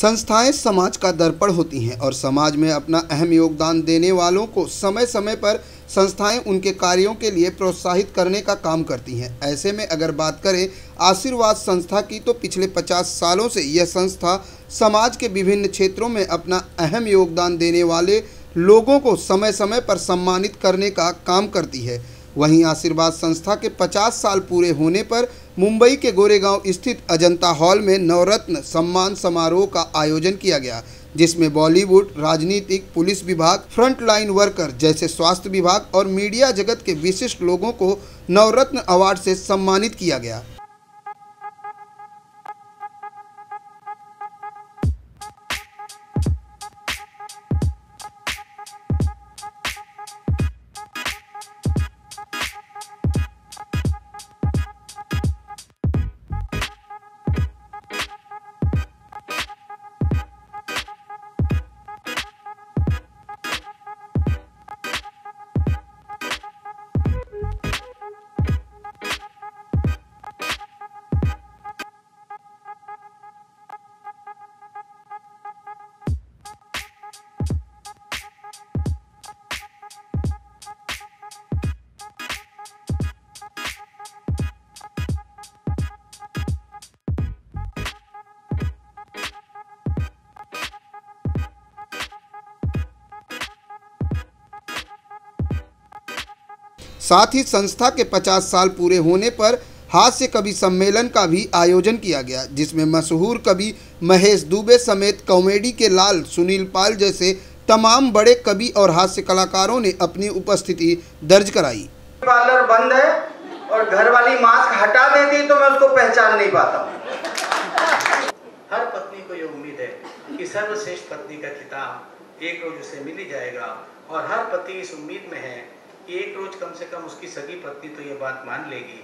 संस्थाएं समाज का दर्पण होती हैं और समाज में अपना अहम योगदान देने वालों को समय समय पर संस्थाएं उनके कार्यों के लिए प्रोत्साहित करने का काम करती हैं। ऐसे में अगर बात करें आशीर्वाद संस्था की, तो पिछले 50 सालों से यह संस्था समाज के विभिन्न क्षेत्रों में अपना अहम योगदान देने वाले लोगों को समय समय पर सम्मानित करने का काम करती है। वहीं आशीर्वाद संस्था के 50 साल पूरे होने पर मुंबई के गोरेगांव स्थित अजंता हॉल में नवरत्न सम्मान समारोह का आयोजन किया गया, जिसमें बॉलीवुड, राजनीतिक, पुलिस विभाग, फ्रंट लाइन वर्कर जैसे स्वास्थ्य विभाग और मीडिया जगत के विशिष्ट लोगों को नवरत्न अवार्ड से सम्मानित किया गया। साथ ही संस्था के 50 साल पूरे होने पर हास्य कवि सम्मेलन का भी आयोजन किया गया, जिसमें मशहूर कवि महेश दुबे समेत कॉमेडी के लाल सुनील पाल जैसे तमाम बड़े कवि और हास्य कलाकारों ने अपनी उपस्थिति दर्ज कराई। पार्लर बंद है और घरवाली मास्क हटा देती तो मैं उसको पहचान नहीं पाता। हर पत्नी को ये उम्मीद है कि सर्वश्रेष्ठ पत्नी का खिताब एक रोज उसे मिल ही जाएगा, और हर पति इस उम्मीद में है कि एक रोज कम से कम उसकी सगी पत्नी तो ये बात मान लेगी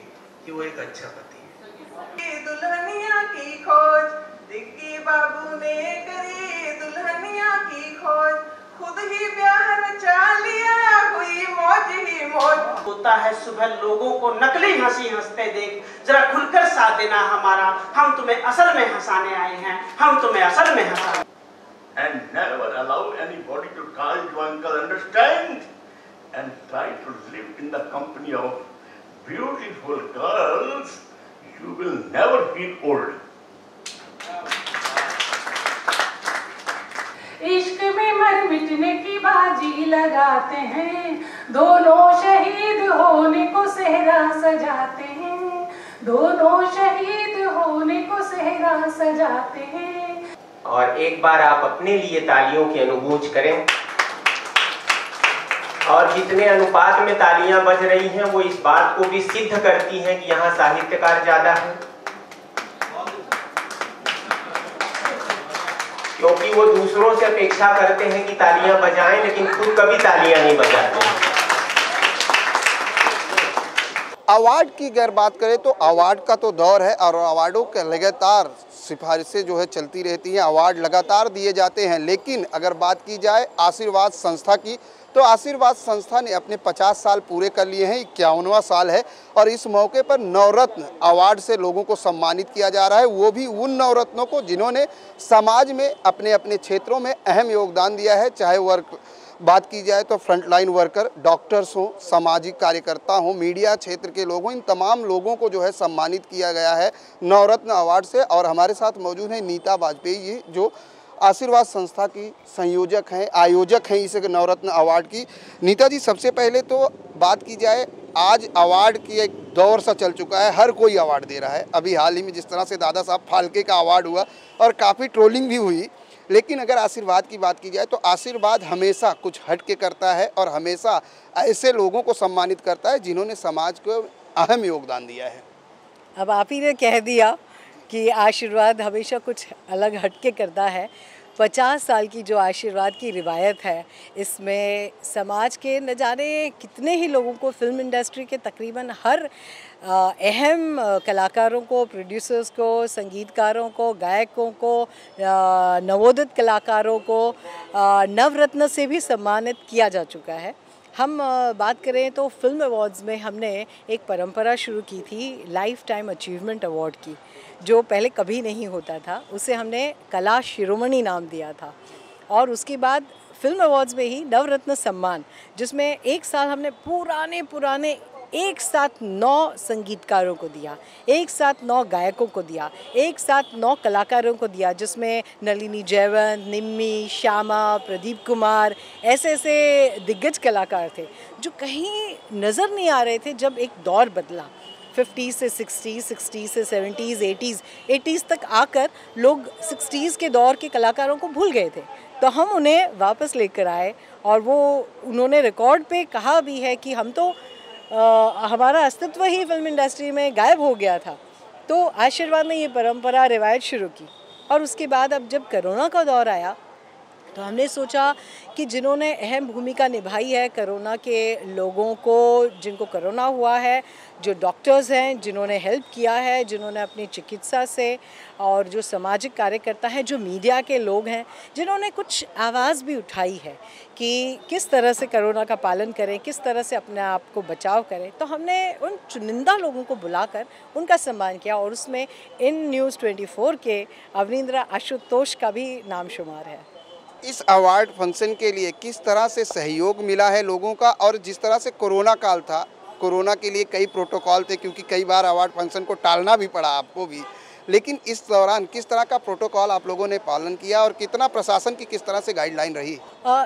कि वो एक अच्छा पति है। दुल्हनिया की खोज दिग्गी बाबू ने करी, दुल्हनिया की खोज खुद ही ब्याह रचा लिया, हुई मौज ही मौज। होता है सुबह लोगों को नकली हंसी हंसते देख, जरा खुलकर साथ देना हमारा, हम तुम्हें असल में हंसाने आए हैं, हम तुम्हें असल में हंसाने। And never allow anybody to call you uncle, understand? And try to live in the company of beautiful girls. You will never feel old. इश्क में मर मिटने की बाजी लगाते हैं, दोनों शहीद होने को सेहरा सजाते हैं, दोनों शहीद होने को सेहरा सजाते हैं। और एक बार आप अपने लिए तालियों की अनुभूति करें, और जितने अनुपात में तालियां बज रही हैं वो इस बात को भी सिद्ध करती हैं कि यहाँ साहित्यकार ज्यादा हैं, क्योंकि वो दूसरों से अपेक्षा करते हैं कि तालियां बजाएं, लेकिन खुद कभी तालियां नहीं बजाते। अवार्ड की अगर बात करें तो अवार्ड का तो दौर है और अवार्डों के लगातार सिफारिशें जो है चलती रहती हैं, अवार्ड लगातार दिए जाते हैं। लेकिन अगर बात की जाए आशीर्वाद संस्था की, तो आशीर्वाद संस्था ने अपने 50 साल पूरे कर लिए हैं, 51वां साल है और इस मौके पर नवरत्न अवार्ड से लोगों को सम्मानित किया जा रहा है, वो भी उन नवरत्नों को जिन्होंने समाज में अपने अपने क्षेत्रों में अहम योगदान दिया है। चाहे वर्क बात की जाए तो फ्रंट लाइन वर्कर, डॉक्टर्स हों, सामाजिक कार्यकर्ता हों, मीडिया क्षेत्र के लोग हों, इन तमाम लोगों को जो है सम्मानित किया गया है नवरत्न अवार्ड से। और हमारे साथ मौजूद हैं नीता वाजपेयी जी, जो आशीर्वाद संस्था की संयोजक हैं, आयोजक हैं इस नवरत्न अवार्ड की। नीता जी, सबसे पहले तो बात की जाए, आज अवार्ड की एक दौर सा चल चुका है, हर कोई अवार्ड दे रहा है। अभी हाल ही में जिस तरह से दादा साहब फाल्के का अवार्ड हुआ और काफ़ी ट्रोलिंग भी हुई, लेकिन अगर आशीर्वाद की बात की जाए तो आशीर्वाद हमेशा कुछ हट के करता है और हमेशा ऐसे लोगों को सम्मानित करता है जिन्होंने समाज को अहम योगदान दिया है। अब आप ही ने कह दिया कि आशीर्वाद हमेशा कुछ अलग हटके करता है। 50 साल की जो आशीर्वाद की रिवायत है, इसमें समाज के न जाने कितने ही लोगों को, फिल्म इंडस्ट्री के तकरीबन हर अहम कलाकारों को, प्रोड्यूसर्स को, संगीतकारों को, गायकों को, नवोदित कलाकारों को नवरत्न से भी सम्मानित किया जा चुका है। हम बात करें तो फिल्म अवार्ड्स में हमने एक परंपरा शुरू की थी लाइफ टाइम अचीवमेंट अवार्ड की, जो पहले कभी नहीं होता था। उसे हमने कला शिरोमणि नाम दिया था। और उसके बाद फिल्म अवार्ड्स में ही नवरत्न सम्मान, जिसमें एक साल हमने पुराने एक साथ 9 संगीतकारों को दिया, एक साथ 9 गायकों को दिया, एक साथ 9 कलाकारों को दिया, जिसमें नलिनी जयवंत, निम्मी, श्यामा, प्रदीप कुमार, ऐसे दिग्गज कलाकार थे जो कहीं नज़र नहीं आ रहे थे। जब एक दौर बदला 50 से 60 से 70s 80s तक आकर लोग 60s के दौर के कलाकारों को भूल गए थे, तो हम उन्हें वापस लेकर आए। और उन्होंने रिकॉर्ड पे कहा भी है कि हम तो हमारा अस्तित्व ही फिल्म इंडस्ट्री में गायब हो गया था। तो आशीर्वाद ने ये परंपरा रिवायत शुरू की। और उसके बाद अब जब कोरोना का दौर आया तो हमने सोचा कि जिन्होंने अहम भूमिका निभाई है कोरोना के लोगों को, जिनको कोरोना हुआ है, जो डॉक्टर्स हैं जिन्होंने हेल्प किया है, जिन्होंने अपनी चिकित्सा से, और जो सामाजिक कार्यकर्ता हैं, जो मीडिया के लोग हैं, जिन्होंने कुछ आवाज़ भी उठाई है कि किस तरह से कोरोना का पालन करें, किस तरह से अपने आप को बचाव करें, तो हमने उन चुनिंदा लोगों को बुलाकर उनका सम्मान किया। और उसमें इन न्यूज़ 24 के अवनींद्र आशुतोष का भी नाम शुमार है। इस अवार्ड फंक्शन के लिए किस तरह से सहयोग मिला है लोगों का, और जिस तरह से कोरोना काल था, कोरोना के लिए कई प्रोटोकॉल थे, क्योंकि कई बार अवार्ड फंक्शन को टालना भी पड़ा आपको भी, लेकिन इस दौरान किस तरह का प्रोटोकॉल आप लोगों ने पालन किया और कितना प्रशासन की किस तरह से गाइडलाइन रही?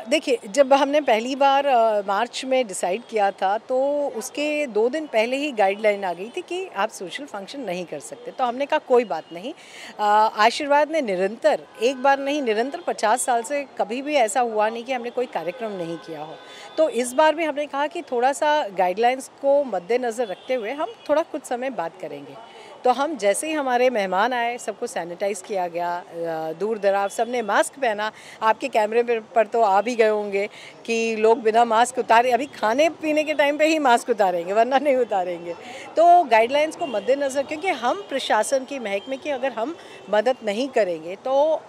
देखिए, जब हमने पहली बार मार्च में डिसाइड किया था तो उसके 2 दिन पहले ही गाइडलाइन आ गई थी कि आप सोशल फंक्शन नहीं कर सकते। तो हमने कहा कोई बात नहीं। आशीर्वाद ने निरंतर, एक बार नहीं, निरंतर 50 साल से कभी भी ऐसा हुआ नहीं कि हमने कोई कार्यक्रम नहीं किया हो। तो इस बार भी हमने कहा कि थोड़ा सा गाइडलाइंस को मद्देनज़र रखते हुए हम थोड़ा कुछ समय बात करेंगे। तो हम जैसे ही हमारे मेहमान आए, सबको सैनिटाइज़ किया गया, दूर दराज सबने मास्क पहना। आपके कैमरे पर तो आ भी गए होंगे कि लोग बिना मास्क उतारे, अभी खाने पीने के टाइम पे ही मास्क उतारेंगे, वरना नहीं उतारेंगे। तो गाइडलाइंस को मद्देनज़र, क्योंकि हम प्रशासन की महकमे की अगर हम मदद नहीं करेंगे तो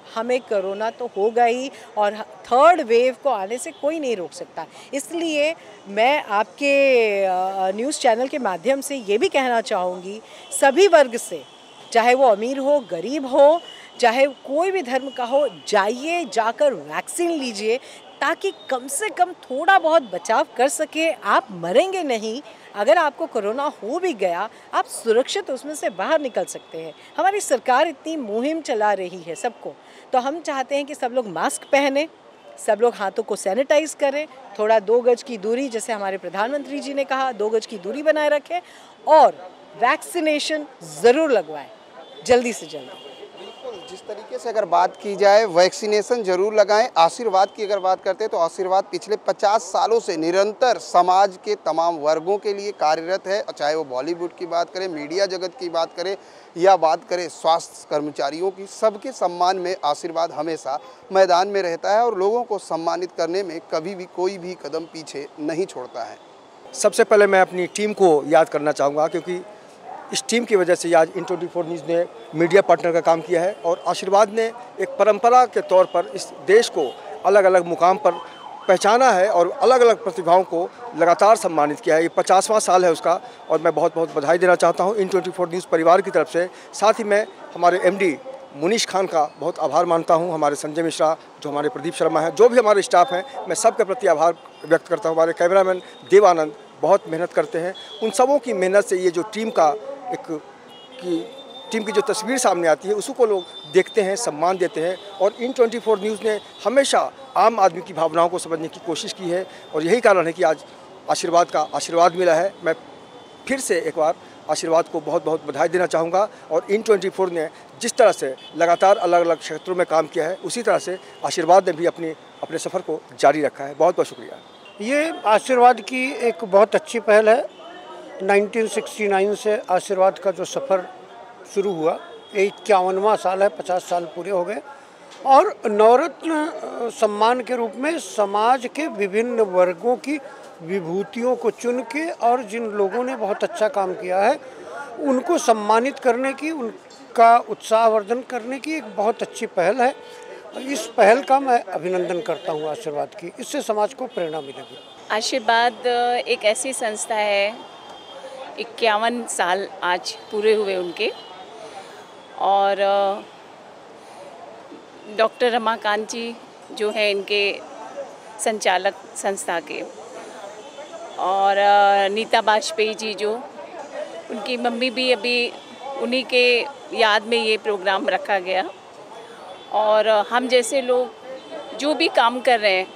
हमें कोरोना तो होगा ही, और 3rd वेव को आने से कोई नहीं रोक सकता। इसलिए मैं आपके न्यूज़ चैनल के माध्यम से ये भी कहना चाहूँगी सभी वर्ग से, चाहे वो अमीर हो, गरीब हो, चाहे कोई भी धर्म का हो, जाइए, जाकर वैक्सीन लीजिए, ताकि कम से कम थोड़ा बहुत बचाव कर सके। आप मरेंगे नहीं। अगर आपको कोरोना हो भी गया, आप सुरक्षित उसमें से बाहर निकल सकते हैं। हमारी सरकार इतनी मुहिम चला रही है सबको, तो हम चाहते हैं कि सब लोग मास्क पहने, सब लोग हाथों को सैनिटाइज करें, थोड़ा 2 गज की दूरी, जैसे हमारे प्रधानमंत्री जी ने कहा, 2 गज की दूरी बनाए रखें, और वैक्सीनेशन ज़रूर लगवाएं, जल्दी से जल्दी। जिस तरीके से अगर बात की जाए, वैक्सीनेशन जरूर लगाएं। आशीर्वाद की अगर बात करते हैं तो आशीर्वाद पिछले 50 सालों से निरंतर समाज के तमाम वर्गों के लिए कार्यरत है, चाहे वो बॉलीवुड की बात करें, मीडिया जगत की बात करें, या बात करें स्वास्थ्य कर्मचारियों की, सबके सम्मान में आशीर्वाद हमेशा मैदान में रहता है और लोगों को सम्मानित करने में कभी भी कोई भी कदम पीछे नहीं छोड़ता है। सबसे पहले मैं अपनी टीम को याद करना चाहूँगा, क्योंकि इस टीम की वजह से आज इन24 न्यूज़ ने मीडिया पार्टनर का काम किया है, और आशीर्वाद ने एक परंपरा के तौर पर इस देश को अलग अलग मुकाम पर पहचाना है और अलग अलग प्रतिभाओं को लगातार सम्मानित किया है। ये 50वां साल है उसका, और मैं बहुत बहुत बधाई देना चाहता हूँ इन24 न्यूज़ परिवार की तरफ से। साथ ही मैं हमारे MD मुनीश खान का बहुत आभार मानता हूँ, हमारे संजय मिश्रा, जो हमारे प्रदीप शर्मा हैं, जो भी हमारे स्टाफ हैं, मैं सबके प्रति आभार व्यक्त करता हूँ। हमारे कैमरामैन देवानंद बहुत मेहनत करते हैं। उन सबों की मेहनत से ये जो टीम की जो तस्वीर सामने आती है, उसी को लोग देखते हैं, सम्मान देते हैं। और इन24 न्यूज़ ने हमेशा आम आदमी की भावनाओं को समझने की कोशिश की है, और यही कारण है कि आज आशीर्वाद का आशीर्वाद मिला है। मैं फिर से एक बार आशीर्वाद को बहुत बहुत बधाई देना चाहूँगा। और इन24 ने जिस तरह से लगातार अलग अलग क्षेत्रों में काम किया है, उसी तरह से आशीर्वाद ने भी अपने सफ़र को जारी रखा है। बहुत बहुत शुक्रिया। ये आशीर्वाद की एक बहुत अच्छी पहल है। 1969 से आशीर्वाद का जो सफ़र शुरू हुआ, ये 51वां साल है, 50 साल पूरे हो गए। और नवरत्न सम्मान के रूप में समाज के विभिन्न वर्गों की विभूतियों को चुन के, और जिन लोगों ने बहुत अच्छा काम किया है उनको सम्मानित करने की, उनका उत्साहवर्धन करने की एक बहुत अच्छी पहल है। इस पहल का मैं अभिनंदन करता हूँ आशीर्वाद की। इससे समाज को प्रेरणा मिलेगी। आशीर्वाद एक ऐसी संस्था है, 51 साल आज पूरे हुए उनके, और डॉक्टर रमाकांत जी जो है इनके संचालक संस्था के, और नीता बाजपेयी जी जो उनकी मम्मी भी अभी उन्हीं के याद में ये प्रोग्राम रखा गया। और हम जैसे लोग जो भी काम कर रहे हैं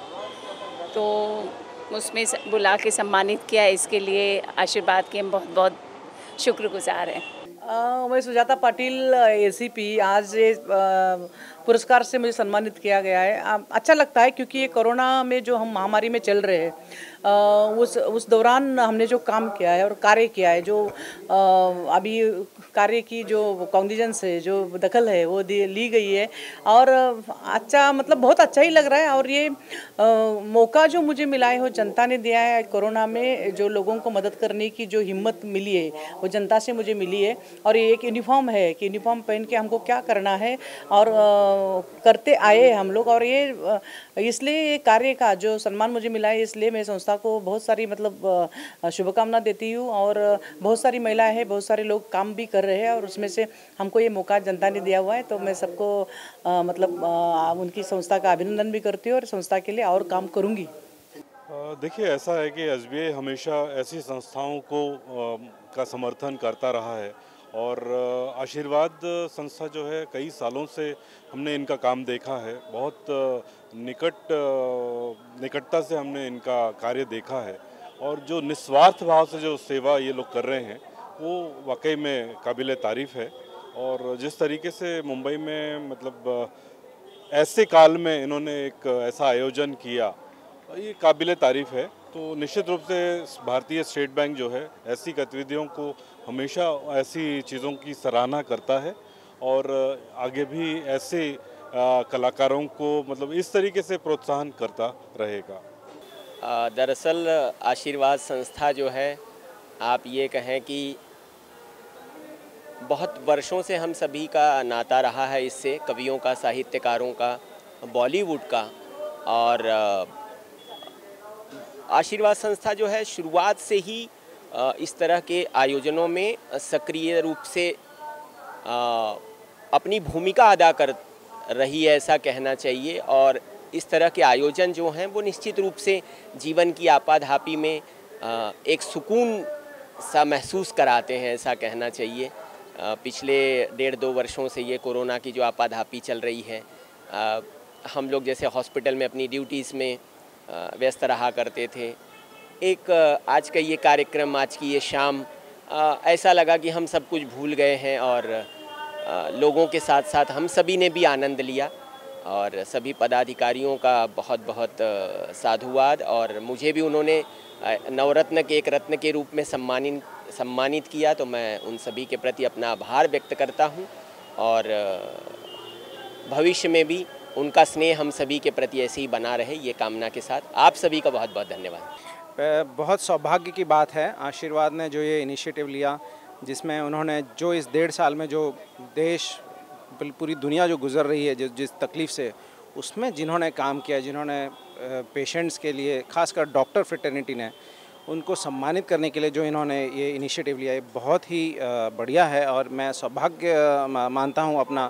तो उसमें बुला के सम्मानित किया, इसके लिए आशीर्वाद के हम बहुत बहुत शुक्रगुजार हैं। मैं सुजाता पाटिल एसीपी, आज ये पुरस्कार से मुझे सम्मानित किया गया है। अच्छा लगता है क्योंकि ये कोरोना में जो हम महामारी में चल रहे हैं उस दौरान हमने जो काम किया है और कार्य किया है, जो अभी कार्य की जो कॉग्निजेंस है, जो दखल है वो ली गई है, और अच्छा मतलब बहुत अच्छा ही लग रहा है। और ये मौका जो मुझे मिला है वो जनता ने दिया है। कोरोना में जो लोगों को मदद करने की जो हिम्मत मिली है वो जनता से मुझे मिली है। और ये एक यूनिफॉर्म है कि यूनिफॉर्म पहन के हमको क्या करना है और करते आए हम लोग, और ये इसलिए ये कार्य का जो सम्मान मुझे मिला है, इसलिए मैं संस्था को बहुत सारी मतलब शुभकामना देती हूँ। और बहुत सारी महिलाएं हैं, बहुत सारे लोग काम भी कर रहे हैं, और उसमें से हमको ये मौका जनता ने दिया हुआ है, तो मैं सबको मतलब उनकी संस्था का अभिनंदन भी करती हूँ और संस्था के लिए और काम करूँगी। देखिए, ऐसा है कि एसबीआई हमेशा ऐसी संस्थाओं को का समर्थन करता रहा है, और आशीर्वाद संस्था जो है कई सालों से हमने इनका काम देखा है। बहुत निकटता से हमने इनका कार्य देखा है, और जो निस्वार्थ भाव से जो सेवा ये लोग कर रहे हैं वो वाकई में काबिल तारीफ़ है। और जिस तरीके से मुंबई में मतलब ऐसे काल में इन्होंने एक ऐसा आयोजन किया, ये काबिल तारीफ़ है। तो निश्चित रूप से भारतीय स्टेट बैंक जो है ऐसी गतिविधियों को हमेशा ऐसी चीज़ों की सराहना करता है, और आगे भी ऐसे कलाकारों को मतलब इस तरीके से प्रोत्साहन करता रहेगा। दरअसल आशीर्वाद संस्था जो है, आप ये कहें कि बहुत वर्षों से हम सभी का नाता रहा है इससे, कवियों का, साहित्यकारों का, बॉलीवुड का। और आशीर्वाद संस्था जो है शुरुआत से ही इस तरह के आयोजनों में सक्रिय रूप से अपनी भूमिका अदा कर रही है, ऐसा कहना चाहिए। और इस तरह के आयोजन जो हैं वो निश्चित रूप से जीवन की आपाधापी में एक सुकून सा महसूस कराते हैं, ऐसा कहना चाहिए। पिछले 1.5-2 वर्षों से ये कोरोना की जो आपाधापी चल रही है, हम लोग जैसे हॉस्पिटल में अपनी ड्यूटीज़ में व्यस्त रहा करते थे। एक आज का ये कार्यक्रम, आज की ये शाम, ऐसा लगा कि हम सब कुछ भूल गए हैं, और लोगों के साथ साथ हम सभी ने भी आनंद लिया। और सभी पदाधिकारियों का बहुत बहुत साधुवाद, और मुझे भी उन्होंने नवरत्न के एक रत्न के रूप में सम्मानित किया, तो मैं उन सभी के प्रति अपना आभार व्यक्त करता हूं। और भविष्य में भी उनका स्नेह हम सभी के प्रति ऐसे ही बना रहे, ये कामना के साथ आप सभी का बहुत बहुत धन्यवाद। बहुत सौभाग्य की बात है आशीर्वाद ने जो ये इनिशिएटिव लिया, जिसमें उन्होंने जो इस 1.5 साल में जो देश, पूरी दुनिया जो गुजर रही है जिस तकलीफ़ से, उसमें जिन्होंने काम किया, जिन्होंने पेशेंट्स के लिए, खासकर डॉक्टर फ्रेटर्निटी ने, उनको सम्मानित करने के लिए जो इन्होंने ये इनिशिएटिव लिया, ये बहुत ही बढ़िया है। और मैं सौभाग्य मानता हूँ अपना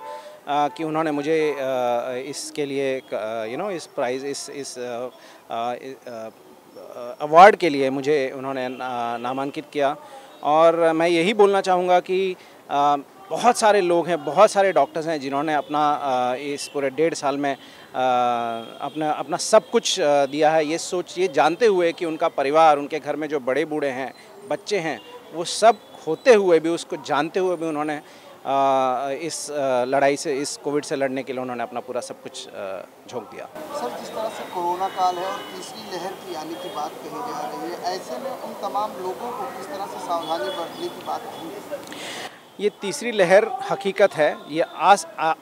कि उन्होंने मुझे इसके लिए इस प्राइज़, इस अवार्ड के लिए मुझे उन्होंने नामांकित किया। और मैं यही बोलना चाहूँगा कि बहुत सारे लोग हैं, बहुत सारे डॉक्टर्स हैं जिन्होंने अपना इस पूरे 1.5 साल में अपना सब कुछ दिया है, ये जानते हुए कि उनका परिवार, उनके घर में जो बड़े बूढ़े हैं, बच्चे हैं, वो सब होते हुए भी, उसको जानते हुए भी उन्होंने इस लड़ाई से, इस कोविड से लड़ने के लिए उन्होंने अपना पूरा सब कुछ झोंक दिया। सर, जिस तरह से कोरोना काल है और तीसरी लहर की आने की बात कही जा रही है, ऐसे में उन तमाम लोगों को किस तरह से सावधानी बरतने की बात कही? ये तीसरी लहर हकीकत है, ये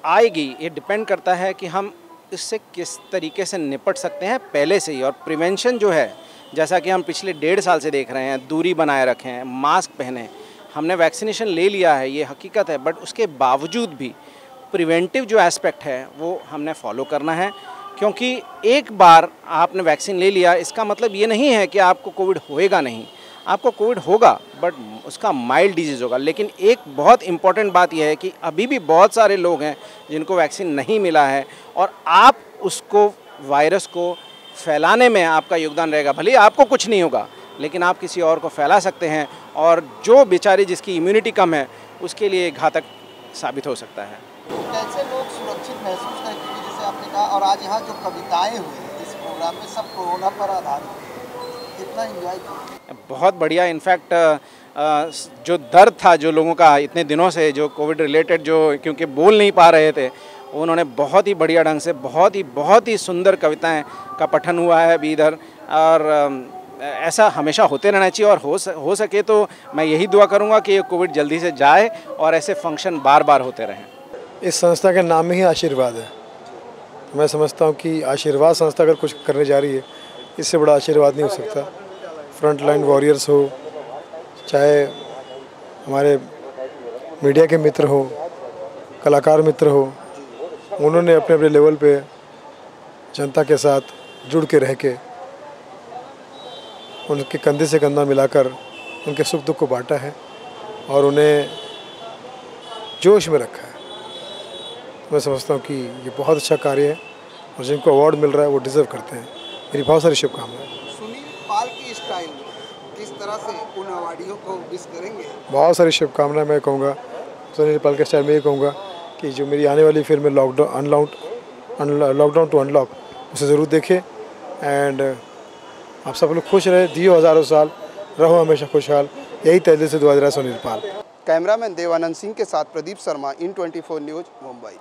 आएगी। ये डिपेंड करता है कि हम इससे किस तरीके से निपट सकते हैं पहले से ही। और प्रिवेंशन जो है, जैसा कि हम पिछले 1.5 साल से देख रहे हैं, दूरी बनाए रखें, मास्क पहने, हमने वैक्सीनेशन ले लिया है, ये हकीकत है। बट उसके बावजूद भी प्रिवेंटिव जो एस्पेक्ट है वो हमने फॉलो करना है, क्योंकि एक बार आपने वैक्सीन ले लिया इसका मतलब ये नहीं है कि आपको कोविड होएगा नहीं, आपको कोविड होगा बट उसका माइल्ड डिजीज़ होगा। लेकिन एक बहुत इम्पॉर्टेंट बात यह है कि अभी भी बहुत सारे लोग हैं जिनको वैक्सीन नहीं मिला है और आप उसको वायरस को फैलाने में आपका योगदान रहेगा। भले आपको कुछ नहीं होगा लेकिन आप किसी और को फैला सकते हैं और जो बेचारी जिसकी इम्यूनिटी कम है उसके लिए घातक साबित हो सकता है। कैसे लोग सुरक्षित महसूस करें, क्योंकि जैसे आपने कहा और आज यहाँ जो कविताएं हुई इस प्रोग्राम में सब कोरोना पर आधारित, कितना एंजॉय किया? बहुत बढ़िया। इनफैक्ट जो दर्द था जो लोगों का इतने दिनों से जो कोविड रिलेटेड जो क्योंकि बोल नहीं पा रहे थे, उन्होंने बहुत ही बढ़िया ढंग से बहुत ही सुंदर कविताएं का पठन हुआ है अभी इधर। और ऐसा हमेशा होते रहना चाहिए और हो सके तो मैं यही दुआ करूंगा कि ये कोविड जल्दी से जाए और ऐसे फंक्शन बार बार होते रहें। इस संस्था का नाम ही आशीर्वाद है। मैं समझता हूँ कि आशीर्वाद संस्था अगर कुछ करने जा रही है इससे बड़ा आशीर्वाद नहीं हो सकता। फ्रंट लाइन वॉरियर्स हो, चाहे हमारे मीडिया के मित्र हो, कलाकार मित्र हो, उन्होंने अपने अपने लेवल पे जनता के साथ जुड़ के रह के उनके कंधे से कंधा मिलाकर उनके सुख दुख को बांटा है और उन्हें जोश में रखा है। मैं समझता हूँ कि ये बहुत अच्छा कार्य है और जिनको अवार्ड मिल रहा है वो डिज़र्व करते हैं। मेरी बहुत सारी शुभकामनाएं। सुनील पाल की स्टाइल में किस तरह से उन अवार्डियों को विश करेंगे? बहुत सारी शुभकामनाएं। मैं कहूँगा सुनील पाल के स्टाइल में ये कहूँगा कि जो मेरी आने वाली फिल्म है लॉकडाउन टू अनलॉक, उसे ज़रूर देखें। एंड आप सब लोग खुश रहे, जियो हज़ारों साल, रहो हमेशा खुशहाल। यही तहदिल से दुआ दे रहा है सुनील पाल। कैमरामैन देवानंद सिंह के साथ प्रदीप शर्मा, IN24 न्यूज़, मुंबई।